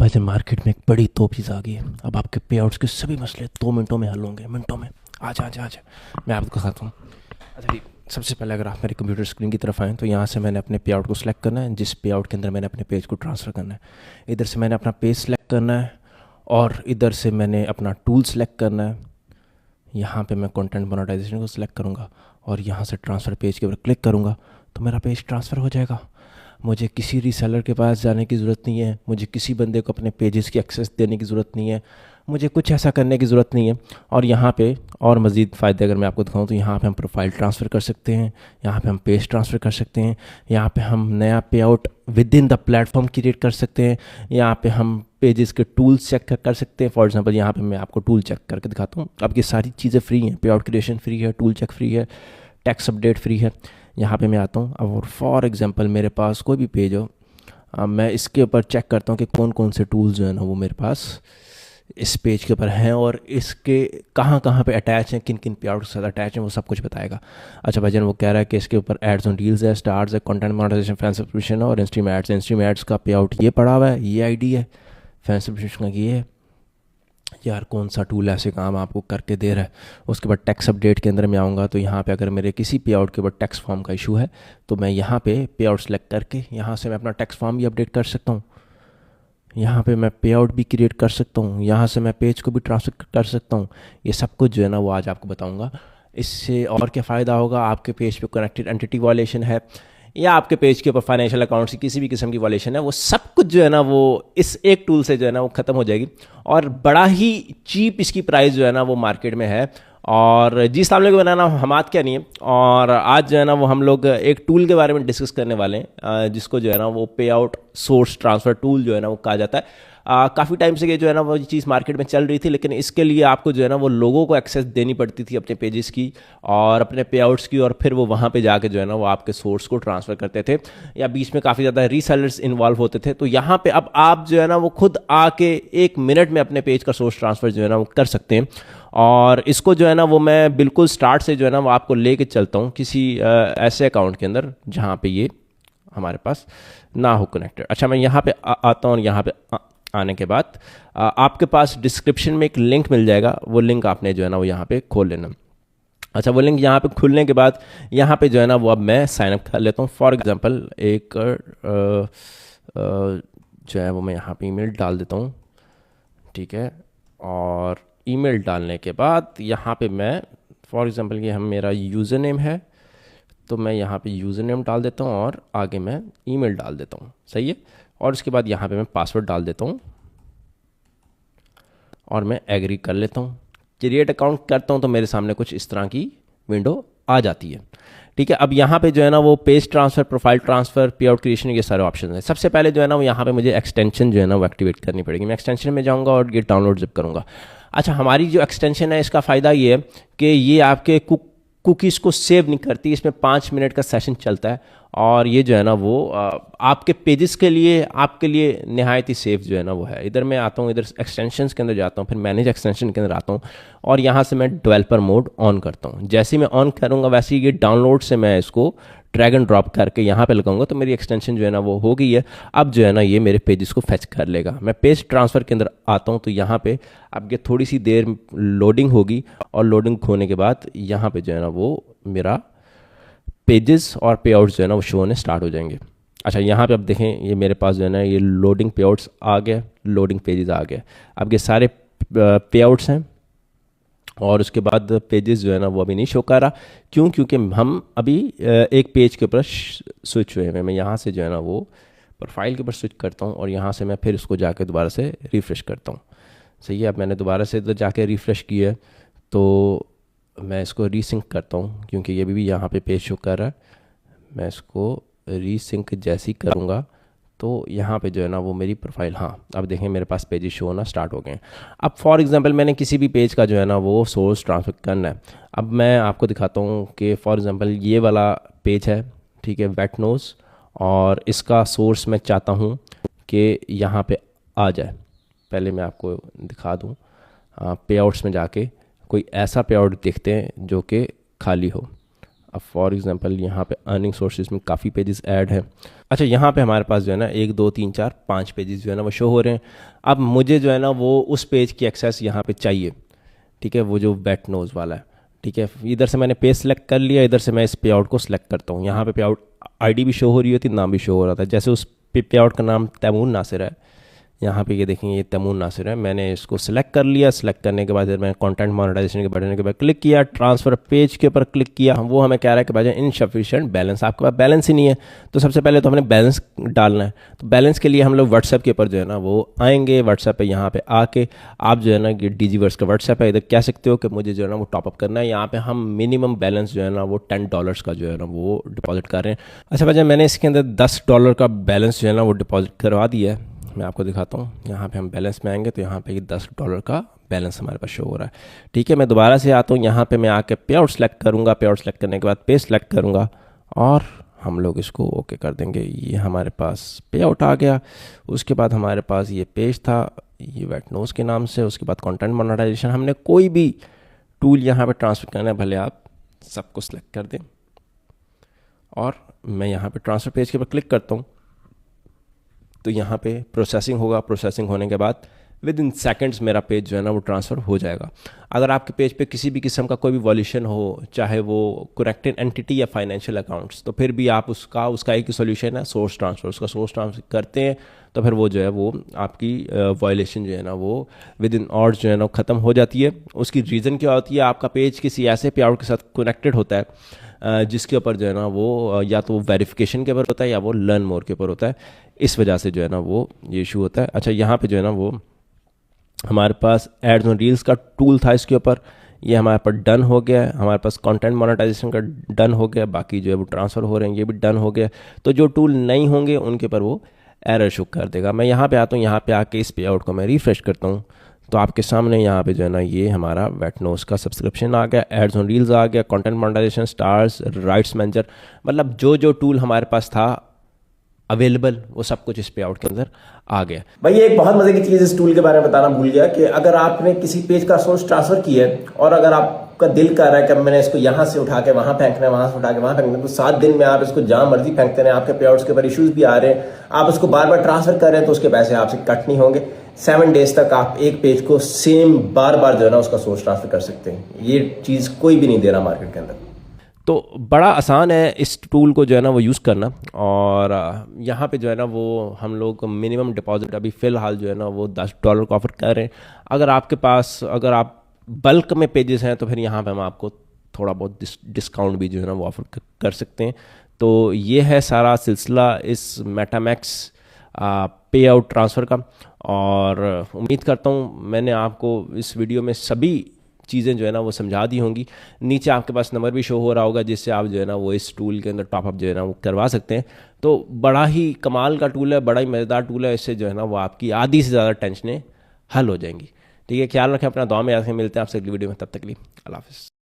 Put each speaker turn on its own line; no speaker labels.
भाई मार्केट में एक बड़ी तोप चीज़ आ गई है। अब आपके पे आउट्स के सभी मसले 2 मिनटों में हल होंगे, मिनटों में। आजा मैं आपको दिखाता हूँ। अच्छा ठीक, सबसे पहले अगर आप मेरे कंप्यूटर स्क्रीन की तरफ आएँ तो यहाँ से मैंने अपने पे आउट को सिलेक्ट करना है, जिस पे आउट के अंदर मैंने अपने पेज को ट्रांसफ़र करना है। इधर से मैंने अपना पेज सेलेक्ट करना है और इधर से मैंने अपना टूल सेलेक्ट करना है। यहाँ पे मैं कंटेंट मोनेटाइजेशन को सिलेक्ट करूँगा और यहाँ से ट्रांसफ़र पेज के ऊपर क्लिक करूँगा तो मेरा पेज ट्रांसफ़र हो जाएगा। मुझे किसी रीसेलर के पास जाने की ज़रूरत नहीं है, मुझे किसी बंदे को अपने पेजेस की एक्सेस देने की ज़रूरत नहीं है, मुझे कुछ ऐसा करने की ज़रूरत नहीं है। और यहाँ पे और मज़ीद फ़ायदे अगर मैं आपको दिखाऊँ तो यहाँ पे हम प्रोफाइल ट्रांसफ़र कर सकते हैं, यहाँ पे हम पेज ट्रांसफ़र कर सकते हैं, यहाँ पे हम नया पे out with in the platform create कर सकते हैं, यहाँ पे हम पेजेस के टूल्स चेक कर सकते हैं। फॉर एग्जांपल यहाँ पे मैं आपको टूल चेक करके दिखाता हूँ। अब ये सारी चीज़ें फ्री हैं, पे आउट क्रिएशन फ्री है, टूल चेक फ्री है, टेक्स्ट अपडेट फ्री है। यहाँ पे मैं आता हूँ अब फॉर एग्जांपल मेरे पास कोई भी पेज हो, मैं इसके ऊपर चेक करता हूँ कि कौन कौन से टूल्स जो है ना वो मेरे पास इस पेज के ऊपर हैं और इसके कहाँ कहाँ पे अटैच हैं, किन किन पे आउट के साथ अटैच हैं, वो सब कुछ बताएगा। अच्छा भाईजान, वो कह रहा है कि इसके ऊपर एड्स ऑन डील्स है, स्टार्स है, कंटेंट मोनेटाइजेशन, फैन सब्सक्रिप्शन है और इंस्ट्रीम एड्स का पे आउट ये पड़ा हुआ है, ये आईडी है, फैन सब्सक्रिप्शन का ये है। यार कौन सा टूल ऐसे काम आपको करके दे रहा है। उसके बाद टैक्स अपडेट के अंदर मैं आऊँगा तो यहाँ पे अगर मेरे किसी पे आउट के ऊपर टैक्स फॉर्म का इशू है तो मैं यहाँ पे आउट सेलेक्ट करके यहाँ से मैं अपना टैक्स फॉर्म भी अपडेट कर सकता हूँ, यहाँ पे मैं पे आउट भी क्रिएट कर सकता हूँ, यहाँ से मैं पेज को भी ट्रांसफर कर सकता हूँ। ये सब कुछ जो है ना वो आज आपको बताऊँगा। इससे और क्या फ़ायदा होगा, आपके पेज पे कनेक्टेड एंटिटी वॉलेशन है या आपके पेज के ऊपर फाइनेंशियल अकाउंट्स की किसी भी किस्म की वॉलेशन है, वो सब कुछ जो है ना वो इस एक टूल से जो है ना वो ख़त्म हो जाएगी। और बड़ा ही चीप इसकी प्राइस जो है ना वो मार्केट में है। और जी अस्सलाम वालेकुम, मेरा नाम हमाद क्या नहीं है और आज जो है ना वो हम लोग एक टूल के बारे में डिस्कस करने वाले हैं जिसको जो है ना वो पे आउट सोर्स ट्रांसफ़र टूल जो है ना वो कहा जाता है। काफ़ी टाइम से ये जो है ना वो चीज़ मार्केट में चल रही थी, लेकिन इसके लिए आपको जो है ना वो लोगों को एक्सेस देनी पड़ती थी अपने पेजेस की और अपने पे आउट्स की, और फिर वो वहाँ पे जाके जो है ना वो आपके सोर्स को ट्रांसफ़र करते थे या बीच में काफ़ी ज़्यादा रीसेलर्स इन्वॉल्व होते थे। तो यहाँ पे अब आप जो है ना वो खुद आके 1 मिनट में अपने पेज का सोर्स ट्रांसफ़र जो है ना वो कर सकते हैं। और इसको जो है ना वो मैं बिल्कुल स्टार्ट से जो है ना वो आपको लेके चलता हूँ किसी ऐसे अकाउंट के अंदर जहाँ पे ये हमारे पास ना हो कनेक्टेड। अच्छा, मैं यहाँ पे आता हूँ और यहाँ पे आने के बाद आपके पास डिस्क्रिप्शन में एक लिंक मिल जाएगा, वो लिंक आपने जो है ना वो यहाँ पे खोल लेना। अच्छा, वो लिंक यहाँ पे खुलने के बाद यहाँ पे जो है ना वो अब मैं साइन अप कर लेता हूँ। फॉर एग्जांपल एक जो है वो मैं यहाँ पे ईमेल डाल देता हूँ, ठीक है। और ईमेल डालने के बाद यहाँ पे मैं फॉर एग्जांपल ये हम मेरा यूज़र नेम है तो मैं यहाँ पे यूज़र नेम डाल देता हूँ और आगे मैं ईमेल डाल देता हूँ, सही है। और उसके बाद यहाँ पे मैं पासवर्ड डाल देता हूँ और मैं एग्री कर लेता हूँ। क्रिएट अकाउंट करता हूँ तो मेरे सामने कुछ इस तरह की विंडो आ जाती है, ठीक है। अब यहाँ पे जो है ना वो पेज ट्रांसफ़र, प्रोफाइल ट्रांसफ़र, पे आउट क्रिएशन, ये सारे ऑप्शन हैं। सबसे पहले जो है ना वो यहाँ पे मुझे एक्सटेंशन जो है ना वो एक्टिवेट करनी पड़ेगी। मैं एक्सटेंशन में जाऊँगा और ये डाउनलोड ज़िप करूँगा। अच्छा, हमारी जो एक्सटेंशन है इसका फ़ायदा ये है कि ये आपके कुकीज़ को सेव नहीं करती, इसमें 5 मिनट का सेशन चलता है और ये जो है ना वो आपके पेजेस के लिए आपके लिए नहायत ही सेफ जो है ना वो है। इधर मैं आता हूँ, इधर एक्सटेंशंस के अंदर जाता हूँ, फिर मैनेज एक्सटेंशन के अंदर आता हूँ और यहाँ से मैं डेवलपर मोड ऑन करता हूँ। जैसे ही मैं ऑन करूँगा वैसे ही ये डाउनलोड से मैं इसको ड्रैग एंड ड्रॉप करके यहाँ पे लगाऊंगा तो मेरी एक्सटेंशन जो है ना वो हो गई है। अब जो है ना ये मेरे पेजेस को फेच कर लेगा। मैं पेज ट्रांसफ़र के अंदर आता हूँ तो यहाँ पे अब ये थोड़ी सी देर लोडिंग होगी और लोडिंग होने के बाद यहाँ पे जो है ना वो मेरा पेजेस और पे आउट्स जो है ना वो शो होने स्टार्ट हो जाएंगे। अच्छा, यहाँ पे अब देखें ये मेरे पास जो है ना ये लोडिंग पे आउट्स आ गया, लोडिंग पेजेस आ गया। अब ये सारे पे आउट्स हैं और उसके बाद पेजेस जो है ना वो अभी नहीं शो कर रहा। क्यों? क्योंकि हम अभी एक पेज के ऊपर स्विच हुए हैं। मैं यहाँ से जो है ना वो प्रोफाइल के ऊपर स्विच करता हूँ और यहाँ से मैं फिर इसको जाके दोबारा से रिफ़्रेश करता हूँ, सही है। अब मैंने दोबारा से इधर जाके रिफ़्रेश किया तो मैं इसको रीसिंक करता हूँ क्योंकि ये भी यहाँ पे पेज शो कर रहा है। मैं इसको रीसिंक जैसे ही करूँगा तो यहाँ पे जो है ना वो मेरी प्रोफाइल, हाँ अब देखें मेरे पास पेजेस शो होना स्टार्ट हो गए हैं। अब फॉर एग्जांपल मैंने किसी भी पेज का जो है ना वो सोर्स ट्रांसफ़र करना है। अब मैं आपको दिखाता हूँ कि फॉर एग्जांपल ये वाला पेज है, ठीक है, वेट नोज़, और इसका सोर्स मैं चाहता हूँ कि यहाँ पे आ जाए। पहले मैं आपको दिखा दूँ, पे आउट्स में जाके कोई ऐसा पे आउट देखते हैं जो कि खाली हो। अब फॉर एग्जांपल यहाँ पे अर्निंग सोर्सेज में काफ़ी पेजेस ऐड हैं। अच्छा, यहाँ पे हमारे पास जो है ना 1 2 3 4 5 पेजेस जो है ना वो शो हो रहे हैं। अब मुझे जो है ना वो उस पेज की एक्सेस यहाँ पे चाहिए, ठीक है, वो जो वेट नोज़ वाला है, ठीक है। इधर से मैंने पेज सेलेक्ट कर लिया, इधर से मैं इस पे आउट को सिलेक्ट करता हूँ। यहाँ पे पे आउट आईडी भी शो हो रही होती, नाम भी शो हो रहा था। जैसे उस पे आउट का नाम तैमूर नासिर है, यहाँ पे ये देखेंगे ये तैमूर नासिर है। मैंने इसको सिलेक्ट कर लिया। सिलेक्ट करने के बाद मैं कंटेंट मोनेटाइजेशन के बटन के बाद क्लिक किया, ट्रांसफ़र पेज के ऊपर क्लिक किया। वो हमें कह रहा है कि भाई इनसफिशिएंट बैलेंस, आपके पास बैलेंस ही नहीं है। तो सबसे पहले तो हमने बैलेंस डालना है। तो बैलेंस के लिए हम लोग व्हाट्सएप के ऊपर जो है ना वो आएंगे। व्हाट्सएप पे यहाँ पे आके आप जो है ना ये डिजीवर्स का व्हाट्सएप है, इधर कह सकते हो कि मुझे जो है ना वो टॉपअप करना है। यहाँ पे हम मिनिमम बैलेंस जो है ना वो $10 का जो है ना वो डिपॉजिट कर रहे हैं। अच्छा भाई, मैंने इसके अंदर $10 का बैलेंस जो है ना वो डिपॉजिट करवा दिया है। मैं आपको दिखाता हूँ। यहाँ पे हम बैलेंस में आएंगे तो यहाँ पे $10 का बैलेंस हमारे पास शो हो रहा है, ठीक है। मैं दोबारा से आता हूँ, यहाँ पे मैं आके पे आउट सेलेक्ट करूँगा। पे आउट सेलेक्ट करने के बाद पे सेलेक्ट करूँगा और हम लोग इसको ओके कर देंगे। ये हमारे पास पे आउट आ गया। उसके बाद हमारे पास ये पेज था, ये वेट नोज़ के नाम से। उसके बाद कंटेंट मोनेटाइजेशन, हमने कोई भी टूल यहाँ पे ट्रांसफ़र करना है, भले आप सबको सेलेक्ट कर दें। और मैं यहाँ पे ट्रांसफ़र पेज के ऊपर क्लिक करता हूँ तो यहाँ पे प्रोसेसिंग होगा। प्रोसेसिंग होने के बाद विद इन सेकेंड्स मेरा पेज जो है ना वो ट्रांसफ़र हो जाएगा। अगर आपके पेज पे किसी भी किस्म का कोई भी वॉल्यूशन हो, चाहे वो कनेक्टेड एंटिटी या फाइनेंशियल अकाउंट्स, तो फिर भी आप उसका एक ही सोल्यूशन है, सोर्स ट्रांसफ़र। उसका सोर्स ट्रांसफ़र करते हैं तो फिर वो जो है वो आपकी वॉयलेशन जो है ना वो विद इन आवर्स जो है ना ख़त्म हो जाती है। उसकी रीज़न क्या होती है, आपका पेज किसी ऐसे पे आउट के साथ कनेक्टेड होता है जिसके ऊपर जो है ना वो या तो वेरिफिकेशन के ऊपर होता है या वो लर्न मोर के ऊपर होता है। इस वजह से जो है ना वो ये इशू होता है। अच्छा, यहाँ पे जो है ना वो हमारे पास एड्स ऑन रील्स का टूल था, इसके ऊपर ये हमारे पास डन हो गया है। हमारे पास कंटेंट मोनेटाइजेशन का डन हो गया, बाकी जो है वो ट्रांसफ़र हो रहे हैं ये भी डन हो गया। तो जो टूल नहीं होंगे उनके ऊपर वो एरर शो कर देगा। मैं यहाँ पे आता हूँ, यहाँ पे आके इस पे आउट को मैं रिफ्रेश करता हूँ तो आपके सामने यहाँ पे जो है ना ये हमारा वेट नोज़ का सब्सक्रिप्शन आ गया, एड्स ऑन रील्स आ गया, content monetization, stars, rights manager, मतलब जो टूल हमारे पास था अवेलेबल वो सब कुछ इस पे आउट के अंदर आ गया।
भाई ये एक बहुत मजे की चीज इस टूल के बारे में बताना भूल गया कि अगर आपने किसी पेज का सोर्स ट्रांसफर किया है और अगर आपका दिल कर रहा है कि मैंने इसको यहाँ से उठा के वहां फेंकना है, वहां से उठा के वहां फेंकना है, तो 7 दिन में आप इसको जहां मर्जी फेंकते रहे, आपके पे आउट्स के ऊपर इश्यूज भी आ रहे हैं, आप उसको बार बार ट्रांसफर कर रहे हैं तो उसके पैसे आपसे कट नहीं होंगे। 7 डेज तक आप एक पेज को सेम बार बार जो है ना उसका सोर्स ट्रांसफर कर सकते हैं। ये चीज कोई भी नहीं दे रहा मार्केट के अंदर।
तो बड़ा आसान है इस टूल को जो है ना वो यूज़ करना। और यहाँ पे जो है ना वो हम लोग मिनिमम डिपॉजिट अभी फ़िलहाल जो है ना वो $10 का ऑफ़र कर रहे हैं। अगर आपके पास अगर आप बल्क में पेजेस हैं तो फिर यहाँ पे हम आपको थोड़ा बहुत डिस्काउंट भी जो है ना वो ऑफ़र कर सकते हैं। तो ये है सारा सिलसिला इस मेटामैक्स पे आउट ट्रांसफ़र का। और उम्मीद करता हूँ मैंने आपको इस वीडियो में सभी चीज़ें जो है ना वो समझा दी होंगी। नीचे आपके पास नंबर भी शो हो रहा होगा जिससे आप जो है ना वो इस टूल के अंदर टॉपअप जो है ना वो करवा सकते हैं। तो बड़ा ही कमाल का टूल है, बड़ा ही मज़ेदार टूल है। इससे जो है ना वो आपकी आधी से ज़्यादा टेंशनें हल हो जाएंगी। ठीक है, ख्याल रखें अपना, दुआ में याद रखें। मिलते हैं आपसे अगली वीडियो में, तब तक के लिए अल्लाह हाफ़िज़।